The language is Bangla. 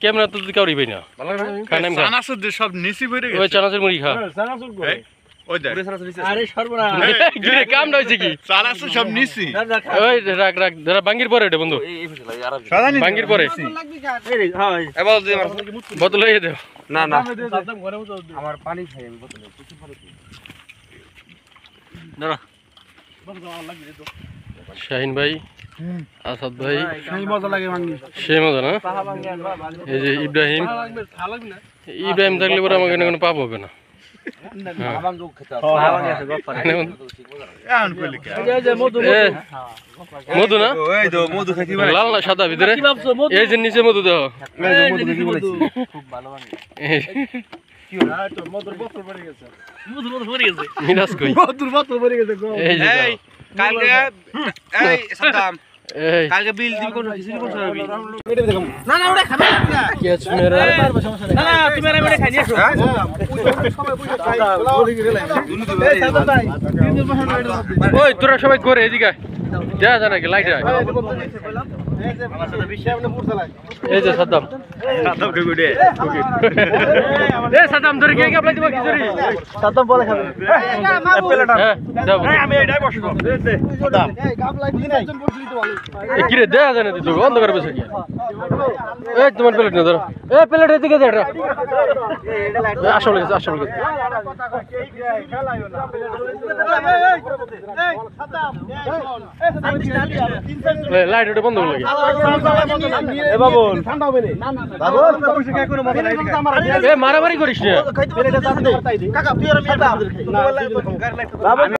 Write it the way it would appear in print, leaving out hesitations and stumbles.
ক্যামেরা তো কাউরি পাই না চানাচুর যে সব নিচি বেড়ে ওই চানাচুর মুড়ি খা ওই দেখ আরে সর্বনাশ কাম হয়েছে কি চানাচুর সব নিচি ওই রাখ রাখ দাঁড়া বাঙ্গির পরে এটা বন্ধু বাঙ্গির পরে বোতল হয়ে দেও না না আমার পানি খাই আমি বোতলে দাঁড়া শাহিন ভাই আসাদ ভাই সেই মজা লাগে ভাঙ্গি সেই মজা না এই যে ইব্রাহিম ইব্রাহিম থাকলে পরে আমাকে কোনো পাপ হবে না মধু না লাল না সাদা ভিতরে এই যে নিচে মধু দেওয়া মিরাজ কই কালকে বিল দিবি কোন কিছু কোন সরবি না না ওটা খাবে ক্যাচ মেরা না না তুমি এর মেরে খাই নিয়েছো ওই তোরা সবাই করে এদিকে দেখা যায় নাকি লাইট আয় এই যে সাদ্দাম এ সাদ্দাম ধরে কে কাপলাই দিব খিচুড়ি সাদ্দাম বলে খাবে হ্যাঁ দাও আমি এটাই বসবো সাদ্দাম এই কাপলাই দিন একজন বসলি তো ভালো এ কি রে দেখা যায় না তুই অন্ধকার বসে কি এই তোমার প্লেট না ধরো এ প্লেট এদিকে দে এটা আসলে আসলে লাইট ওটা বন্ধ করে লাগে এ বাবুল ঠান্ডা হবে না বাবুল বসে কে কোনো মজা নাই এ মারামারি করিস না কাকা তুই আর আমি